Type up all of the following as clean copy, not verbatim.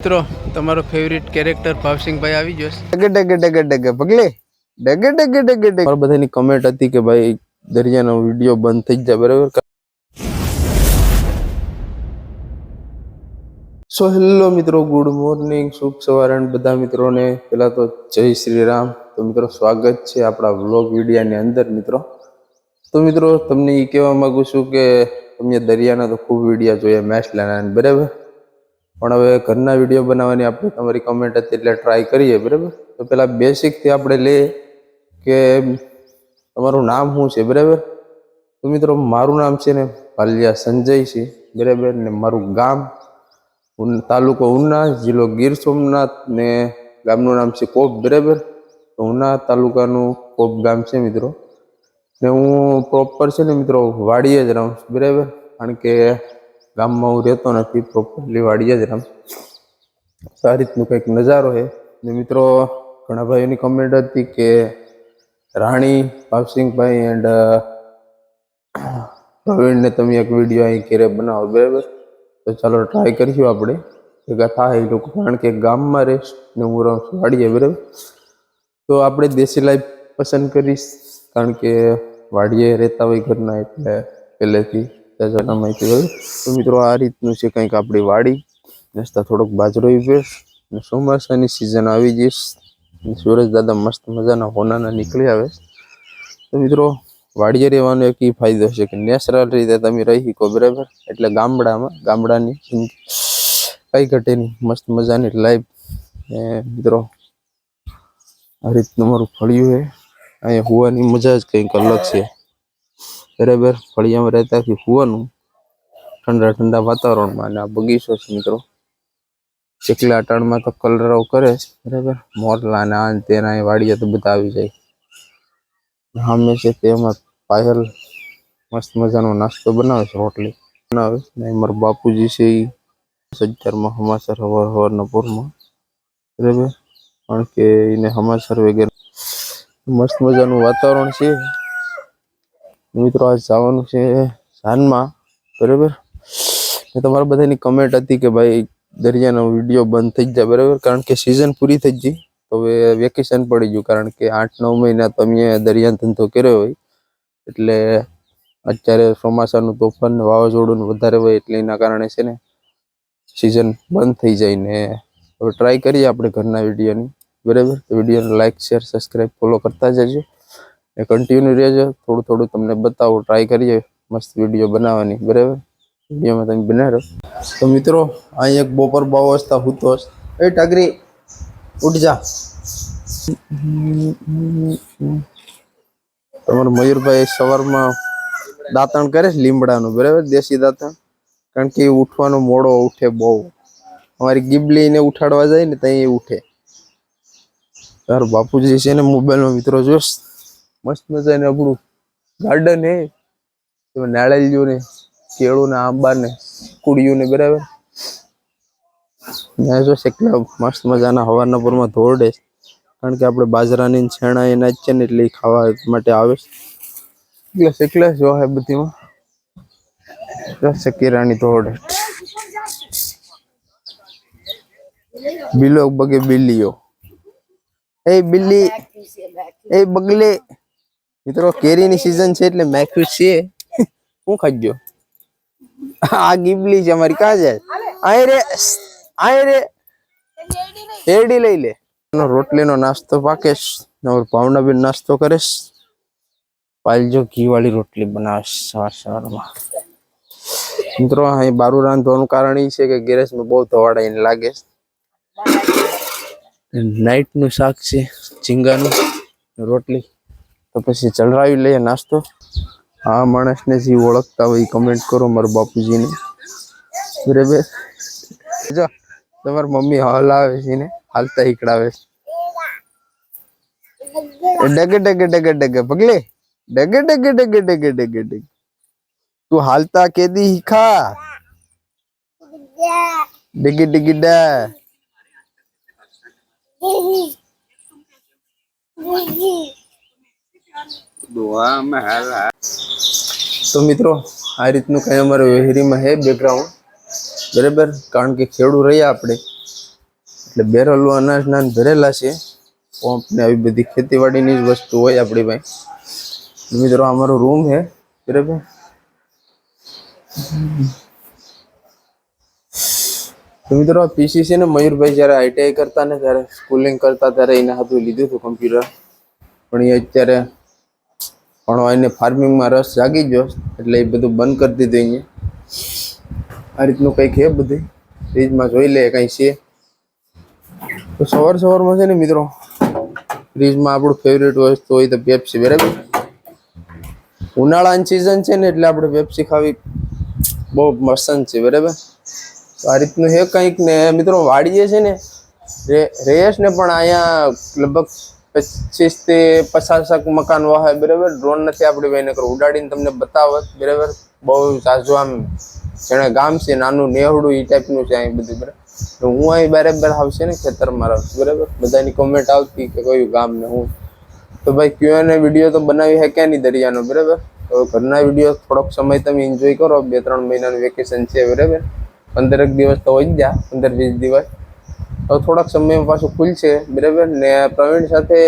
મિત્રો તમારો favourite character ભાવસિંહભાઈ આવી ગયો છે. ડગે ડગે ડગે ડગે પગલે ડગે ડગે ડગે ડગે. બધાની કમેન્ટ હતી કે ભાઈ દરિયાનો વિડીયો બંધ થઈ જાય, બરાબર. સો હેલો મિત્રો, ગુડ મોર્નિંગ, શુભ સવાર અને બધા મિત્રોને પહેલા તો જય શ્રી રામ. તો મિત્રો સ્વાગત છે આપણા વ્લોગ વિડીયાની અંદર. મિત્રો તમને એ કહેવા માંગુ છું કે તમે દરિયાના તો ખૂબ વિડીયા જોયા મેસલાના, બરાબર, પણ હવે ઘરના વિડીયો બનાવવાની આપણે તમારી કમેન્ટ હતી એટલે ટ્રાય કરીએ, બરાબર. તો પેલા બેસિકથી આપણે લઈએ કે તમારું નામ શું છે, બરાબર. તો મિત્રો મારું નામ છે ને ભાલિયા સંજય છે, બરાબર, ને મારું ગામ તાલુકો ઉના, જિલ્લો ગીર સોમનાથ, ને ગામનું નામ છે કોપ, બરાબર. તો ઉના તાલુકાનું કોપ ગામ છે મિત્રો. ને હું પ્રોપર છે ને મિત્રો વાડીએ જ રહું છું, બરાબર, કારણ કે ગામમાં હું રહેતો નથી, પ્રોપરલી વાડીએ જ રહું. આ રીતનું કંઈક નજારો છે. ને મિત્રો ઘણા ભાઈઓની કમેન્ટ હતી કે રાણી, ભાવસિંહભાઈ એન્ડ પ્રવીણને તમે એક વિડીયો અહીં ઘેરે બનાવો, બરાબર. તો ચાલો ટ્રાય કરીશું આપણે ભેગા થાય એ લોકો, કારણ કે ગામમાં રહીશ ને હું રહું છું વાડીએ, બરાબર. તો આપણે દેશી લાઈફ પસંદ કરીશ, કારણ કે વાડીએ રહેતા હોય ઘરના, એટલે પહેલેથી માહિતી હોય. તો મિત્રો આ રીતનું છે કંઈક આપણી વાડી. નસ્તા થોડોક બાજરો વેશ ને ચોમાસાની સિઝન આવી જઈશ. સુરજ દાદા મસ્ત મજાના હોનાના નીકળી આવે. તો મિત્રો વાડીએ રહેવાનો એક એ ફાયદો છે કે નેચરલ રીતે તમે રહી શકો, બરાબર. એટલે ગામડાની કઈ ઘટે નહીં, મસ્ત મજાની લાઈફ. ને મિત્રો આ રીતનું મારું ફળિયું છે. અહીંયા હોવાની મજા જ કંઈક અલગ છે, બરાબર. ફળિયામાં રહેતાથી હોવાનું ઠંડા ઠંડા વાતાવરણમાં. અને આ બગીચો છે મિત્રો, ચકલા અટાણમાં તો કલરવ કરે છે, બરાબર. મોરલા ને આ તેના વાડીએ તો બધા આવી જાય. સામે છે તેમાં પાયલ મસ્ત મજાનો નાસ્તો બનાવે છે, રોટલી બનાવે. ને મારા બાપુજી છે એ સજ્જરમાં હમાસર હવારના પૂરમાં, બરાબર, કારણ કે એને હમાસર વગેરે મસ્ત મજાનું વાતાવરણ છે. મિત્રો આજ જવાનું છે જાનમાં, બરાબર. તમારા બધાની કમેન્ટ હતી કે ભાઈ દરિયાનો વિડીયો બંધ થઈ જાય, બરાબર, કારણ કે સિઝન પૂરી થઈ ગઈ. તો હવે વેકેશન પડી ગયું, કારણ કે 8-9 મહિના તમે દરિયાનો ધંધો કર્યો હોય, એટલે અત્યારે ચોમાસાનું તોફાન વાવાઝોડું વધારે હોય, એટલે એના કારણે છે ને સિઝન બંધ થઈ જાય. ને હવે ટ્રાય કરીએ આપણે ઘરના વિડીયોની, બરાબર. તો વિડીયોને લાઇક, શેર, સબસ્ક્રાઈબ, ફોલો કરતા જજો ને કન્ટિન્યુ રહેજો. થોડું થોડું તમને બતાવું, ટ્રાય કરીએ મસ્ત વિડીયો બનાવવાની, બરાબર. વિડીયોમાં તમે બનાવી રહો. તો મિત્રો અહીં એક બપોર 2 વાગતા હૂતો એ ટાગરી ઉઠ જા. તમારો મયુરભાઈ સવારમાં દાંતણ કરે છે લીમડાનું, બરાબર, દેશી દાંતણ, કારણ કે એ ઉઠવાનો મોડો ઉઠે બહુ. અમારી ગીબલીને ઉઠાડવા જાય ને ત્યાં એ ઉઠે. તારો બાપુજી છે ને મોબાઈલમાં મિત્રો જોશ, મસ્ત મજાને આપણું ગાર્ડન હે, એમાં નાળિયેર ને કેળું ને આંબા ને કુડિયું ને, બરાબર. ત્યાં જો કેટલા મસ્ત મજાના હવારના પૂરમાં ધોરડે, કારણ કે આપણે બાજરાની છેણા એ નાખીએ ને એટલે ખાવા માટે આવે. એટલે જો હે બધીમાં સકીરાની ધોરડે બિલો બગે બિલ્લીઓ. એ બિલ્લી એ બગલે. મિત્રો કેરીની સિઝન છે એટલે મેખ્યુ છે. હું ખાઈ ગયો. આ ગીબલી છે અમારી. ક્યાં જાય? આય રે શેરડી લઈ લે. રોટલીનો નાસ્તો પાકેશ. ભાવનાબેન નાસ્તો કરેશ. પાલજો ઘી વાળી રોટલી બનાવે સવારમાં. મિત્રો અહીં બારું રાંધવાનું કારણ એ છે કે ગેરેજમાં બહુ ધવાડાઈને લાગે. નાઈટ નું શાક છે ઝીંગાનું, રોટલી. તો પછી ચલરાવી લઈએ નાસ્તો. આ માણસને જે ઓળખતા હોય કમેન્ટ કરો મારા બાપુજીને, બરાબર. જો તમારી મમ્મી હલાવે છે ને હાલતા હીકડાવે છે. ડગે ડગે ડગે ડગે પગલે ડગે ડગે ડગે ડગે ડગે ડગે. તું હાલતા કેદી હીખા? ડગે ડગે ડા. તો મિત્રો આ રીતનું કઈ અમારે વેહરીમાં હે બેકગ્રાઉન્ડ, બરાબર, કારણ કે ખેડૂ રહ્યા આપણે એટલે બેરલો અનાજ નાન ભરેલા છે. પંપ ને આવી બધી ખેતીવાડીની જ વસ્તુ હોય આપણી પાસે. મિત્રો અમારો રૂમ છે બરાબર. તો મિત્રો પીસી છે ને મયુરભાઈ જ્યારે આઈટીઆઈ કરતા ને ત્યારે સ્કૂલિંગ કરતા ત્યારે એને હાથું લીધું હતું કમ્પ્યુટર. પણ એ અત્યારે ભણવા એને ફાર્મિંગમાં રસ જાગી ગયો એટલે એ બધું બંધ કરી દીધું. અહીંયા આ રીતનું કંઈક છે બધું. ફ્રીજમાં જોઈ લે કંઈ છે તો સવારમાં છે ને મિત્રો ફ્રીજમાં આપણું ફેવરેટ વસ્તુ હોય તો પેપ્સી બરાબર. ઉનાળાની સિઝન છે ને એટલે આપણે પેપ્સી ખાવી બહુ પસંદ છે બરાબર. તો આ રીતનું હે કંઈક ને મિત્રો વાડીએ છે ને રેયસ ને પણ અહીંયા લગભગ 25 થી 50 મકાન વાહ બરાબર. ડ્રોન નથી આપણી ભાઈ નકર ઉડાડીને તમને બતાવત બરાબર. બહુ ઝાઝું આમ જેણે ગામ છે નાનું નેહડું એ ટાઈપનું છે અહીં બધું બરાબર. તો હું અહીં બરાબર આવશે ને ખેતરમાં રહું બરાબર. બધાની કોમેન્ટ આવતી કે કયું ગામ ને હું તો ભાઈ Q&A વિડીયો તો બનાવી હે ક્યાં નહીં દરિયાનો બરાબર. તો ઘરના વિડીયો થોડોક સમય તમે એન્જોય કરો. 2-3 મહિનાનું વેકેશન છે બરાબર. 15 દિવસ તો હોય જ જા 15-20 દિવસ તો થોડાક સમયમાં પાછું ખુલશે બરાબર. ને પ્રવીણ સાથે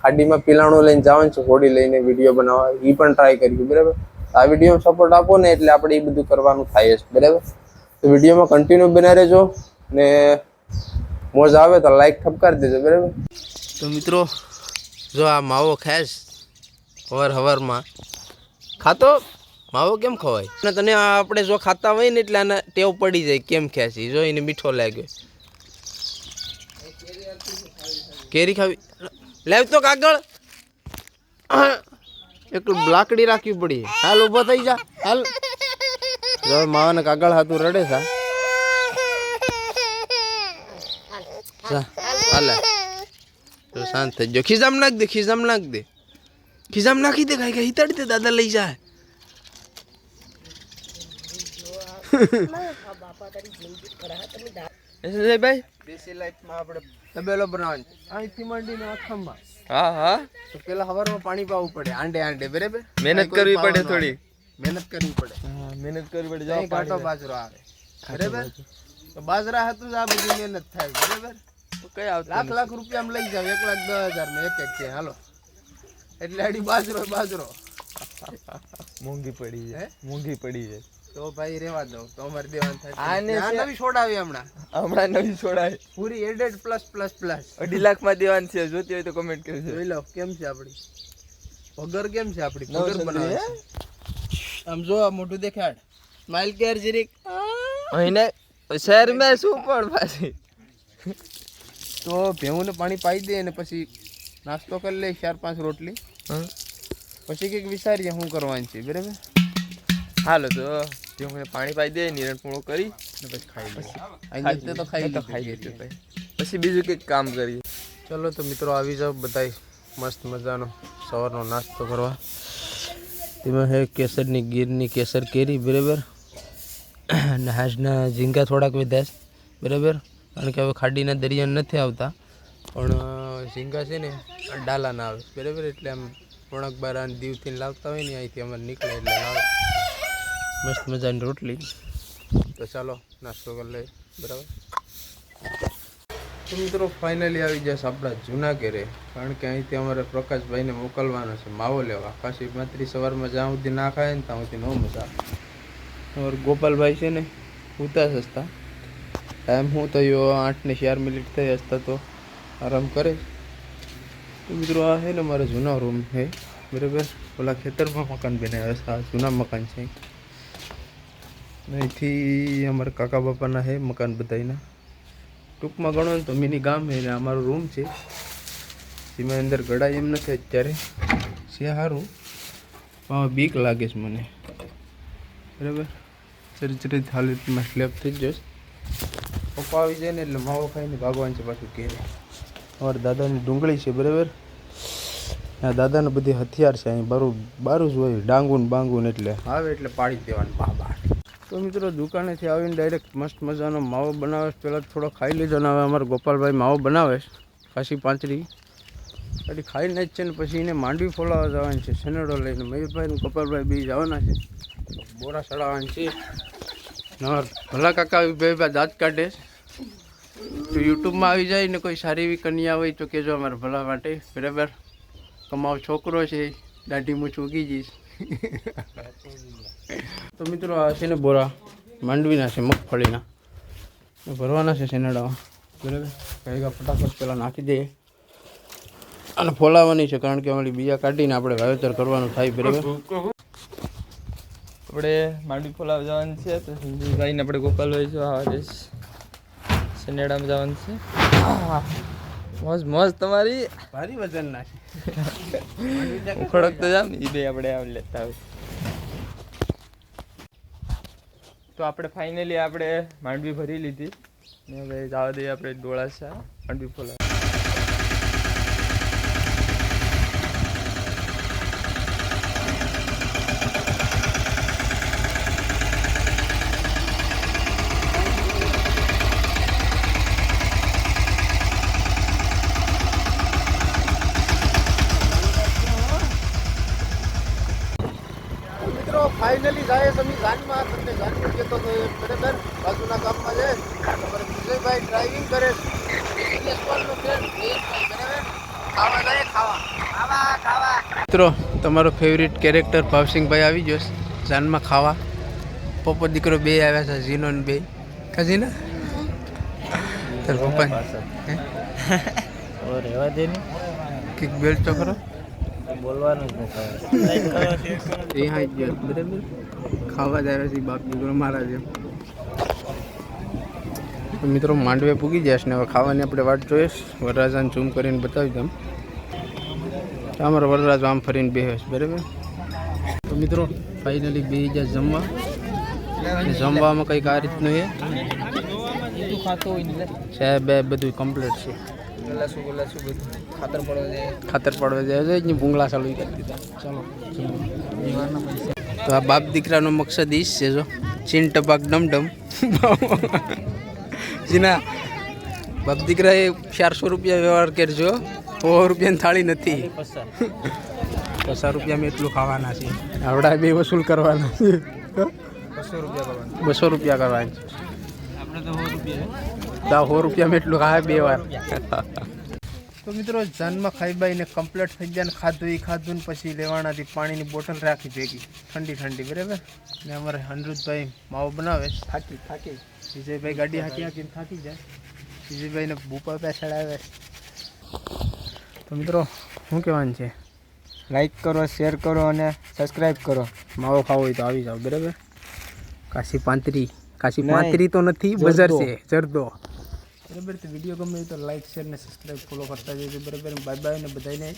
ખાડીમાં પીલાણું લઈને જવાનું છે હોડી લઈને વિડીયો બનાવવા. એ પણ ટ્રાય કર્યું બરાબર. આ વિડીયોમાં સપોર્ટ આપો ને એટલે આપણે એ બધું કરવાનું થાય છે બરાબર. તો વિડીયોમાં કન્ટિન્યુ બના રહેજો ને મોજ આવે તો લાઈક ઠપકારી દેજો બરાબર. તો મિત્રો જો આ માવો ખાશ હવારમાં ખાતો માવો કેમ ખવાય ને તને આપણે જો ખાતા હોય ને એટલે આને ટેવ પડી જાય કેમ ખ્યાસી જો એને મીઠો લાગ્યો. કેરી ખાવી લેવ તો કાગળ એક લાકડી રાખવી પડી. હાલ ઊભો થઈ જા હાલ. જો માવાને કાગળ હાથું રડે છે. હાલે તો શાંત થઈ ગયો. ખિજામ નાખ દે ખિજામ નાખી દે કાંઈ હિતાડી દે દાદા લઈ જાય. ભાઈ દેશી લાઈફમાં આપણે તબેલો બનાવવાનો અહીંથી માંડીને આખામાં. હા તો પેલા સવારમાં પાણી પાવું પડે આંડે બરાબર. મહેનત કરવી પડે થોડી. મહેનત કરવી પડે જાવ કાંટો બાજરો આવે બરાબર. તો બાજરા હતું જ આ બધી મહેનત થાય બરાબર. તો કઈ આવતું લાખ રૂપિયામાં લઈ જાવ 1,10,000 એક છે હાલો. એટલે આડી બાજરો મોંઘી પડી જાય તો ભાઈ રેવા દો તો અમારે દેવાન થાય. નવી છોડાવી હમણાં નવી છોડાવી પૂરી એડેડ પ્લસ 2.5 લાખમાં દેવાન છે. જોતી હોય તો કમેન્ટ કરજો. જોઈ લો કેમ છે આપણી પગર કેમ છે આપણી પગર બનાવે આમ જો મોટું દેખાડ સ્માઈલ કેર જીરીક અહીંને શહેરમાં શું પણ પાછી તો ભેહુંને પાણી પાઈ દે અને પછી નાસ્તો કરી લે 4-5 રોટલી પછી કંઈક વિચારીએ શું કરવાનું છે બરાબર. હાલો તો ભેહુંને પાણી પાઈ દે નિરણ પૂણું કરી ને પછી ખાઈ લે. પછી બીજું કંઈક કામ કરીએ. ચલો તો મિત્રો આવી જાઓ બધાય મસ્ત મજાનો સવારનો નાસ્તો કરવા. તેમાં હે કેસરની ગીરની કેસર કેરી બરાબર. અને હાજના ઝીંગા થોડાક વધ્યા બરાબર. કારણ કે હવે ખાડીના દરિયા નથી આવતા પણ ઝીંગા છે ને ડાલાના આવે બરાબર. એટલે આમ વણક બાર દીવથી લાવતા હોય ને અહીંથી અમારે નીકળે એટલે લાવે. મસ્ત મજાની રોટલી. તો ચાલો નાસ્તો કરી લઈએ બરાબર. તો મિત્રો ફાઇનલી આવી જશે આપણા જૂના ઘરે. કારણ કે અહીંથી અમારે પ્રકાશભાઈને મોકલવાનો છે માવો લેવા. પાછી માત્રી સવારમાં જ્યાં સુધી ના ખાય ને ત્યાં સુધી ન મજા આવે. અમારે ગોપાલભાઈ છે ને ઉતા સસ્તા ટાઈમ શું થયો 8:04 થઈ હસતા તો આરામ કરે. તો મિત્રો આ છે ને મારો જૂનો રૂમ છે બરાબર. ઓલા ખેતરમાં મકાન બનાવ્યા છે. આ જૂના મકાન છે. અહીંથી અમારા કાકા બાપાના છે મકાન બધાના. ટૂંકમાં ગણો ને તો મિની ગામ છે ને અમારો રૂમ છે. જેમાં અંદર ગળાય એમ નથી અત્યારે છે સારું પણ બીક લાગે છે મને બરાબર. ચરિચરિત હાલતમાં સ્લેબ થઈ જ જશે. પપ્પા આવી જાય ને એટલે માવો ખાઈને ભાગવાનું છે પાછું ઘેરે. અમારા દાદાની ડુંગળી છે બરાબર. આ દાદાને બધી હથિયાર છે અહીં બારું જ હોય ડાંગુન બાંગુન એટલે આવે એટલે પાડી દેવાનું બાબા. તો મિત્રો દુકાનેથી આવીને ડાયરેક્ટ મસ્ત મજાનો માવો બનાવે. પહેલાં થોડો ખાઈ લીધો ને હવે અમારા ગોપાલભાઈ માવો બનાવે ખાસી પાંચરી એટલે ખાઈને જ છે ને પછી એને માંડવી ફોલાવા જવાની છે સનેડો લઈને. મયુરભાઈ ને ગોપાલભાઈ બે જવાના છે બોરા ચડાવવાની છે. ભલા કાકા બે દાંત કાઢે તો યુટ્યુબમાં આવી જાય ને કોઈ સારી એવી કન્યા હોય તો કહેજો અમારા ભલા માટે બરાબર. કમાવ છોકરો છે, દાઢી મૂછ ઉગી જઈશ. તો મિત્રો આ છે ને બોરા માંડવીના છે, મગફળીના ભરવાના છે શેનાડામાં બરાબર. ભેગા ફટાફટ પહેલાં નાખી દઈએ અને ફોલાવવાની છે, કારણ કે અમારી બીજા કાઢીને આપણે વાવેતર કરવાનું થાય બરાબર. આપણે માંડવી ફોલાવ જવાનું છે તો સંજીવભાઈને આપણે ગોપાલભાઈ જો આવા દેશ સનેડામાં જવાનું છે. મોજ મોજ તમારી ભારી વજન ના છે. ખડક તો જામ એ બે આપણે આવ લેતા હોય. તો આપણે ફાઇનલી આપણે માંડવી ભરી લીધી ને હવે જવા દઈએ આપણે ડોળાસા માંડવી ફોલાવ. મિત્રો ફાઇનલી જાય છે અમે જાનમાં. તમને જાનમાં કહેતો હતો એ બરાબર બાજુના ગામમાં છે. અમારે વિજયભાઈ ડ્રાઇવિંગ કરે છે. મિત્રો તમારો ફેવરિટ કેરેક્ટર ભાવસિંહભાઈ આવી ગયો છે જાનમાં ખાવા. પપ્પો દીકરો બે આવ્યા છે, ઝીનો ને બે કાજી ને તાર પપ્પા રહેવા દે ને કિક બેલ્ટ તો ખરો બોલવાનું જ એ હા જ બરાબર. ખાવા જ આવ્યા છે બાપ દીકરો મારા જેમ. તો મિત્રો માંડવે પૂગી જશે ને હવે ખાવાની આપણે વાટ જોઈએ. વરરાજાને ઝૂમ કરીને બતાવી દઉં. તો અમારો વરરાજો આમ ફરીને બેસે બરાબર. તો મિત્રો ફાઇનલી બે જાય જમવા. જમવામાં કંઈક આ રીતનું છે. ખાતો હોય સાહેબ બધું કમ્પ્લીટ છે. ગલાસું બધું ખાતર પડવા જાય. ખાતર પડવા જાય છે ભૂંગળા ચાલુ કરી દીધા. ચાલો તો આ બાપ દીકરાનો મકસદ ઈ જ છે. જો ચીન ટપાક ડમડમ જીના બાપ દીકરાએ 400 રૂપિયા વ્યવહાર કરજો. 100 રૂપિયાની થાળી નથી. 50 રૂપિયામાં એટલું ખાવાના છે. આવડા બે વસૂલ કરવાના છે. 200 રૂપિયા કરવાના છે. આપણે તો 100 રૂપિયા 100 રૂપિયામાં એટલું ખાય બે વાર. તો મિત્રો જાનમાં ખાઈ બાઈને કમ્પ્લીટ થઈ જાય ને ખાધું ને પછી લેવાનાથી પાણીની બોટલ રાખી ભેગી ઠંડી બરાબર. ને અમારે અનિરુદ્ધભાઈ માવો બનાવે થાકી વિજયભાઈ ગાડી હાકીને થાકી જાય. વિજયભાઈને ભૂપા પેસાડાવે. તો મિત્રો શું કહેવાનું છે? લાઈક કરો, શેર કરો અને સબસ્ક્રાઇબ કરો. માવો ખાવો હોય તો આવી જાઓ બરાબર. કાશી પાંતરી તો નથી, બજાર છે જરદો બરાબર. તો વિડીયો ગમે તો લાઈક શેર ને સબસ્ક્રાઈબ ફોલો કરતા જજો બરાબર. બાય બાય ને બધાને